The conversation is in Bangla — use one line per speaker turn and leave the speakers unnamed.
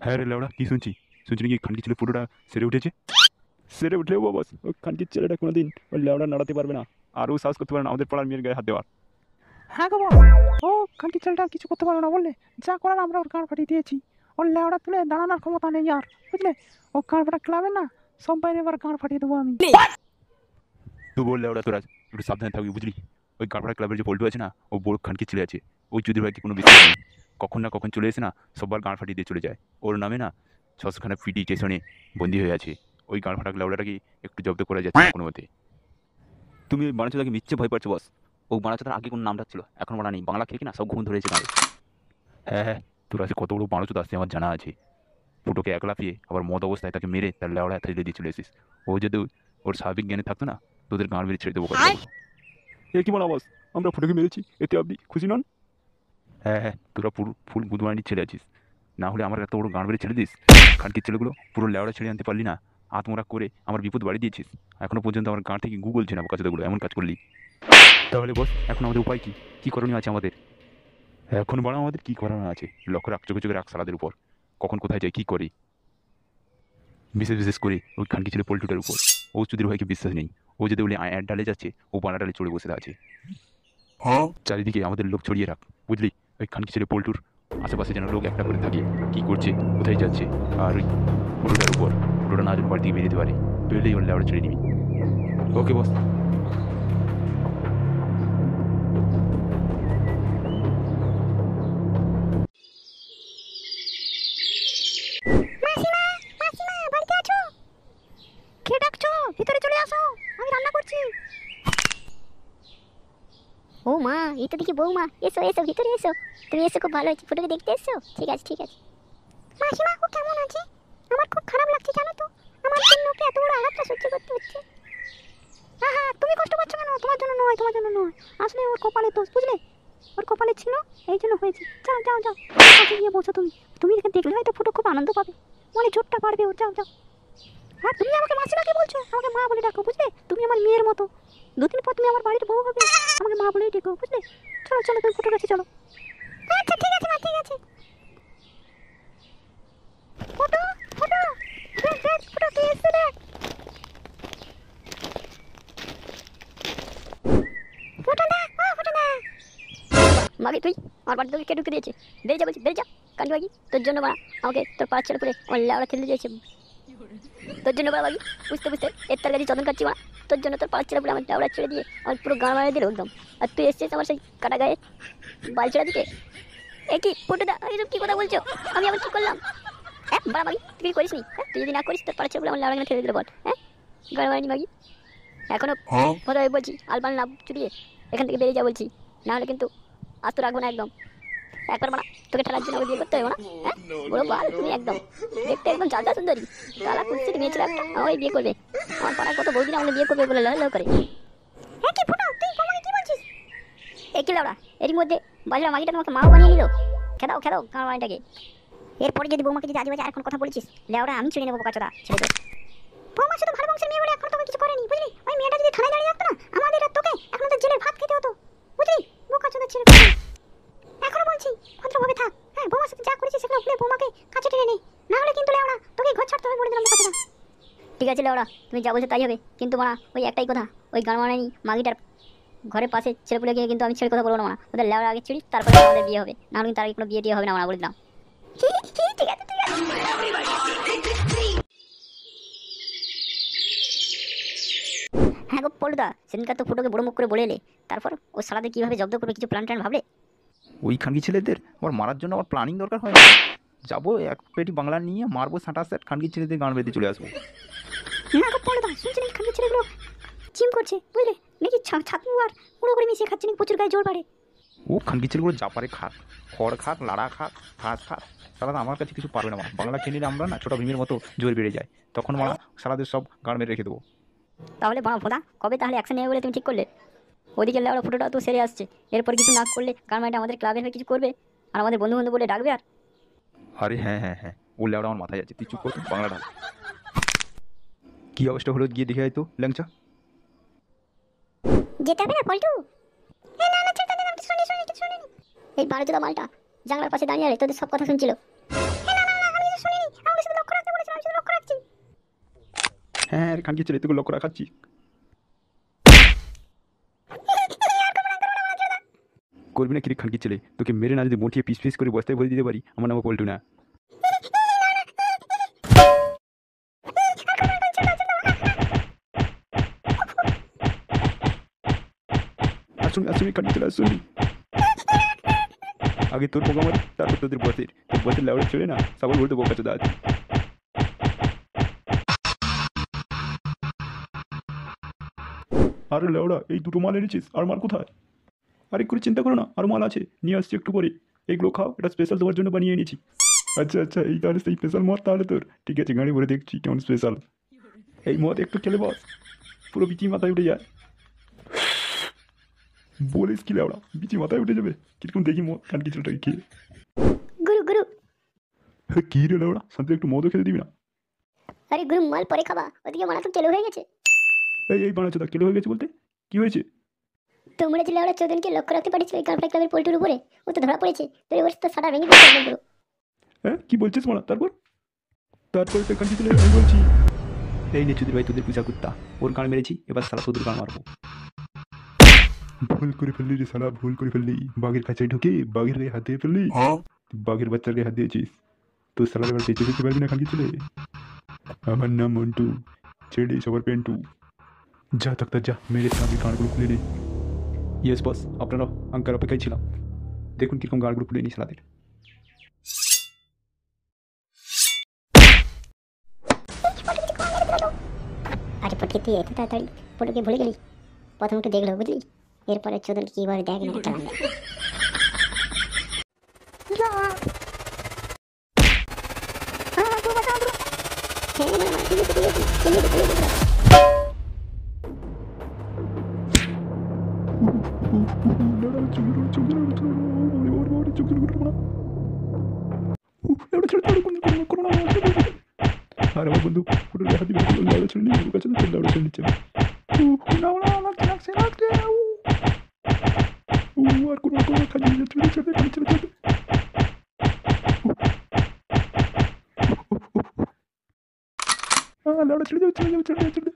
হ্যাঁ রে লেওড়া, কি শুনছি? শুনছি নাকি খানকি ছেলে পুরোটা সেরে উঠেছে। সেরে উঠলেও বাবা, ওই খানকির ছেলেটা কোনোদিন ওই লেওড়া নাড়াতে পারবে না, আর ও সাহস করতে পারে না আমাদের পাড়ার মেয়ের গায়ে হাত দেওয়ার।
হ্যাঁ গো বস, ও খানকি ছেলেটা আর কিছু করতে পারবে না বললে, যা করার আমরা ওর গাঁড় ফাটিয়ে দিয়েছি। ওর লেওড়া তুলে দাঁড়ানোর ক্ষমতা নেই আর, বুঝলে? ও গাঁড় ফাটা ক্লাবে না, সব বাইরে এবার গাঁড় ফাটিয়ে দেবো আমি।
তুই বল লেওড়া, তোরা একটু সাবধানে থাকবি বুঝলি। ওই কারপাড়া ক্লাবের যে পল্টু আছে না, ও বড় খানকি ছেলে আছে। ওই চুদির ভাইতে কোনো বিশ্বাস নেই, কখন না কখন চলে এসে না সবার গাঁড় ফাটিয়ে দিয়ে চলে যায়। ওর নামে না 600খানা পিডি স্টেশনে বন্দি হয়ে আছে। ওই গাঁড় ফাটা লেওড়াটাকে একটু জব্দ করা যাচ্ছে না কোনো মতে।
তুমি ওই বানাচোদাকে মিথ্যে ভয় পাচ্ছ বস। ও বানাচোদার আগে কোনো নামটা ছিল, এখন বানা নেই। বাংলা খেয়ে কি না সব ঘুম ধরেছে গায়ে।
হ্যাঁ হ্যাঁ, তোর আছে কত বড় বাণচুত আসছে আমার জানা আছে। ফুটোকে একলা পেয়ে আবার মদ অবস্থায় তাকে মেরে তার লেওড়া ফেলে দিয়ে চলে এসিস। ও যদি ওর স্বাভাবিক জ্ঞানে থাকতো না, তোদের গাঁড় মেরে ছেড়ে দেবো কথা। এ কি বলা বস, আমরা ফুটোকে মেরেছি, এতে আপনি খুশি নন? হ্যাঁ হ্যাঁ, তোরা পুরো ফুল বুধবাড়ি ছেড়ে আছিস, না হলে আমার এত বড় গাঁড় মেরে ছেড়ে দিস। খানকির ছেলেগুলো পুরো লেওড়া ছেড়ে আনতে পারলি না, আত্মরা করে আমার বিপদ বাড়ি দিয়েছিস। এখনো পর্যন্ত আমার গাঁড় থেকে গুগল ছিল না কাছাগুলো, এমন কাজ করলি। তাহলে বস, এখন আমাদের উপায় কি? কি করণীয় আছে আমাদের? এখন বড় আমাদের কি করণীয় আছে? লক্ষ্য রাখ, চোখে চোখে রাখ সালাদের উপর, কখন কোথায় যাই কি করি। বিশেষ বিশেষ করে ওই খানকি ছেলে পল্টুটার উপর। ও চুদির ভাইকে বিশ্বাস নেই। ও যদি বলে আয়ের ডালে যাচ্ছে, ও বানা ডালে চড়ে বসে আছে। চারিদিকে আমাদের লোক ছড়িয়ে রাখ বুঝলি। ওই খানকি ছেলে পল্টুর আশেপাশে যেন লোক একটা করে থাকে, কি করছে কোথায় যাচ্ছে। আর ওই পুরোটার উপর, পুরোটা না যেন বাড়ি থেকে বেরিয়ে যেতে পারে, বেরোলেই বললে আবার ছেড়ে দিবি। ওকে বস।
মাসিমা, মাসিমা বাড়িতে আছো?
কে ডাকছো? ভিতরে চলে আসো, আমি রান্না করছি।
ও মা, এই তো দেখি বৌমা। এসো এসো, ভিতরে এসো। তুমি এসো, খুব ভালো হয়েছে। ফটোকে দেখতে এসছো? ঠিক আছে ঠিক আছে। মাসিমা, ও কেমন আছে? আমার খুব খারাপ লাগছে জানো তো, আমার জন্য ওকে এত বড় আঘাতটা সহ্য করতে হচ্ছে।
আহা, তুমি কষ্ট পাচ্ছ কেন? তোমার জন্য নয়, তোমার জন্য নয়। আসলে ওর কপালে দোষ, বুঝলে? ওর কপালে ছিল, এই জন্য হয়েছে। যাও যাও যাও, ওর কাছে গিয়ে বসো তুমি। তুমি এখানে দেখলে হয়তো ফুটো খুব আনন্দ পাবে, মানে জোরটা বাড়বে ওর। যাও যাও। হ্যাঁ, তুমি আমাকে মাসিমাকে বলছো, আমাকে মা বলে ডাকো, বুঝলে? তুমি আমার মেয়ের মতো। দুদিন পর তুমি আমার বাড়ির বউ হবে, আমাকে মা বলেই ডেকো, বুঝলে? চলো চলো, তুমি ফুটোর কাছে চলো।
আচ্ছা ঠিক আছে মা, ঠিক আছে।
ফুটো, ফুটো, দেখ দেখ, ফুটো কে এসেছে দেখ।
ফটো না, ও ফটো না। মাগি তুই আমার বাড়িতে তোকে কে ঢুকে দিয়েছে? বেরিয়ে যা বলছি, বেরিয়ে যা। কান্দি মাগি, তোর জন্য মা আমাকে তোর পাড়ার ছেলে করে আমার লাউড়া ঠেলে দিয়েছে। তোর জন্য বড় মাগি, বুঝতে বুঝতে এর তার কাছে চন্দন কাটছি মা। তোর জন্য তোর পাড়ার ছেলে করে আমার লাউড়া ছেড়ে দিয়ে আমার পুরো গাঁ মারা দিল একদম। আর তুই এসছিস আমার সেই কাটা গায়ে বাল ছেড়ে দিতে। এ কি ফুটোদা, এসব কি কথা বলছো? আমি আবার কি করলাম? হ্যাঁ বড় মাগি, তুই কিছু করিস নি? হ্যাঁ, তুই যদি না করিস তোর পাড়ার ছেলে করে আমার লাউড়া ঠেলে দিল বল। হ্যাঁ, গাঁ মারানি মাগি। এখনো কথা বলছি, আলবাল না চুরিয়ে এখান থেকে বেরিয়ে যা বলছি, না হলে কিন্তু আজ তো রাখবো না একদম। একবার মানা, তোকে ঠেলার জন্য বিয়ে করতে হবে না? হ্যাঁ, বড় বাল তুমি একদম, দেখতে একদম চাঁদা সুন্দরী। কালা কুস্তিতে নিয়েছিল একটা, আমাকে বিয়ে করবে। আমার পাড়ার কত বৌদিন আমাকে বিয়ে করবে বলে লহ করে। হ্যাঁ কি ফুটো, তুই আমাকে কি বলছিস? এ কি লাউড়া, এরই মধ্যে বাজরা মাগিটা তোমাকে মাও বানিয়ে নিল। খেদাও খেদাও কার মাইটাকে। এরপরে যদি বৌমাকে যদি আজে বাজে আর কোনো কথা বলেছিস, লেওড়া আমি ছেড়ে নেবো বোকাচোদা ছেড়ে দে। বৌমা শুধু ভালো বংশের মেয়ে বলে এখন তোকে কিছু করেনি, বুঝলি? ওই মেয়েটা যদি থানায় দাঁড়িয়ে থাকতো না, আমাদের আর তোকে এখন তো জেলের ভাত খেতে হতো, বুঝলি? বোকাচোদা ছেড়ে দে। এখনো বলছি ভদ্রভাবে থাক। হ্যাঁ, বৌমার সাথে যা করেছিস সেগুলো ভুলে বৌমাকে কাছে টেনে নে, না হলে কিন্তু লেওড়া তোকে ঘর ছাড়তে হবে বলে দিলাম বোকাচোদা। ঠিক আছে লেওড়া, তুমি যা বলছো তাই হবে, কিন্তু মানা ওই একটাই কথা, ওই গানমারানি মাগিটার ঘরের পাশে ছেলেপুলে গিয়ে কিন্তু আমি ছেড়ে কথা বলবো না। ওদের লেওড়া আগে ছিড়ি, তারপরে আমাদের বিয়ে হবে, না হলে কিন্তু তার আগে কোনো বিয়ে দিয়ে হবে না, বলে দিলাম। ঠিক আছে ঠিক আছে। হ্যাঁ গো পল্টুদা, সেদিনকার তো ফুটোকে বড় মুখ করে বলে এলে, তারপর ও সারাদের কিভাবে জব্দ করবে কিছু প্ল্যান ট্যান ভাবলে?
ওই খানকি ছেলেদের আবার মারার জন্য আমার প্ল্যানিং দরকার হয় না। যাবো এক পেটি বাংলা নিয়ে মারবো 60 খানকি ছেলেদের গান বেঁধে চলে আসবো।
না গো পল্টুদা, শুনছি নাকি খানকি ছেলেগুলো জিম করছে, বুঝলে? নাকি ছাতু আর পুরো করে মিশিয়ে খাচ্ছে, নাকি প্রচুর গায়ে জোর বাড়ে।
ও খানকি ছেলেগুলো যা পারে খাক, খড় খাক, লাড়া খাক, ঘাস খাক, সালাদা আমার কাছে কিছু পারবে না। বাংলা খেয়ে নিলে আমরা না ছোটো ভীমের মতো জোর বেড়ে যায়, তখন মারা সালাদের সব গান মেরে রেখে দেবো।
তাহলে বাবা ভোদা, কবে তাহলে অ্যাকশন নেবে বলে তুমি ঠিক করলে? ওদিকে লেওড়া ফুটোটা তো সেরে আসছে, এরপর কিছু না করলে গার্মেন্ট আমাদের ক্লাবের হয়ে কিছু করবে আর আমাদের বন্ধু বন্ধু বলে ডাকবে। আর
আরে হ্যাঁ হ্যাঁ হ্যাঁ, ও লেওড়া আমার মাথায় আছে, তুই চুপ করতো বাংলা ঢাল। কী অবস্থা হলো গিয়ে দেখে আয় তো ল্যাংচা।
যেতে হবে না পল্টু? না না, ছেড়ে দে, আমি শুনি এই বারোজোড়া মালটা জানলার পাশে দাঁড়িয়ে আছে, তোদের সব কথা শুনছিল। না না না, আমি কিছু শুনিনি।
হ্যাঁ রে খানকি ছেলে, তোকে লক্ষ্য রাখাচ্ছি। করবি না কিরে খানকি ছেলে, তোকে মেরে না যদি মুঠিয়ে পিস পিস করে বস্তায় ভরে দিতে পারি, আমার নাম পল্টু না। আসুন আসুন খানকি ছেলে আসুন। আগে তোর পোকা মার, তারপর তোদের বসের লেওড়া ছেড়ে না সবাই বলতে বোকা চোদা আছে। আরে লেওড়া, এই দুটো মাল এনেছিস, আর মাল কোথায়? আরে করে চিন্তা করো না, আর মাল আছে, নিয়ে আসছি একটু পরে। এইগুলো খাও, এটা স্পেশাল তোমার জন্য বানিয়ে এনেছি। আচ্ছা আচ্ছা, এই তাহলে সেই স্পেশাল মদ তাহলে তোর, ঠিক আছে গাড়ি ভরে দেখছি কেমন স্পেশাল। এই মদ একটু খেলে বস, পুরো বিচি মাথায় উঠে যায়। বলিস কি লেওড়া, বিচি মাথায় উঠে যাবে? কিরকম দেখি মদ খানকি ছেলেটাকে খেয়ে।
গুরু গুরু,
হ্যাঁ কী রে লেওড়া, শান্তি একটু মদও খেতে দিবি না?
আরে গুরু মাল পরে খাবা, ওদিকে মারা তো চালু হয়ে গেছে।
এই বানাচ্ছে, তা কেলে হয়ে গেছে বলতে কি হয়েছে?
তোমরা যে লেওড়া চোদনকে লক্ষ্য রাখতে পারিস ওই গানফ্লাই ক্লাবের পোল্টুর উপরে, ও তো ধরা পড়েছে, তো এবার তো সারা ভেঙে দিতে হবে গুরু।
হ্যাঁ কি বলছিস মারা? তারপরে তো খানকি ছেলে আমি বলছি, এই নে চুদির ভাই তোদের পূজা কুত্তা, ওর গান মেরেছি, এবার সারা তোদের গান মারবো। ভুল করে ফেললি রে সালা, ভুল করে ফেললি, বাঘের কাছে ঢুকে বাঘের গায়ে হাত দিয়ে ফেললি। বাঘের বাচ্চার গায়ে হাত দিয়েছিস, তো সালার এবার বেঁচে ফেলতে পারবি না খানকি ছেলে। আমার নাম মন্টু, ছেড়ে সবার পেন্টু। যা তক্তা যা, মেরে সামনে গানগুলো খুলে নে। ইয়েস বস, আপনারা আঙ্কার অপেক্ষায় ছিলাম, দেখুন কিরকম গানগুলো খুলে নি সালাদের।
আরে পটকে তুই এত তাড়াতাড়ি পটকে ভুলে গেলি? প্রথম একটু দেখলো বুঝলি, এরপরে চোদনকে কিভাবে দেখ না চালান।
আর আমার বন্ধু ফুটোর গায়ে হাত দিয়ে লাউড়া ছেড়ে নিয়ে ওর কাছে লাউড়া ছেড়ে নিচ্ছে। আর কোনো খালি ছেড়ে ছেড়ে খালি ছেড়ে ছেড়ে লাউড়া ছেড়ে যাবে ছেড়ে যাবে ছেড়ে যাবে ছেড়ে যাবে।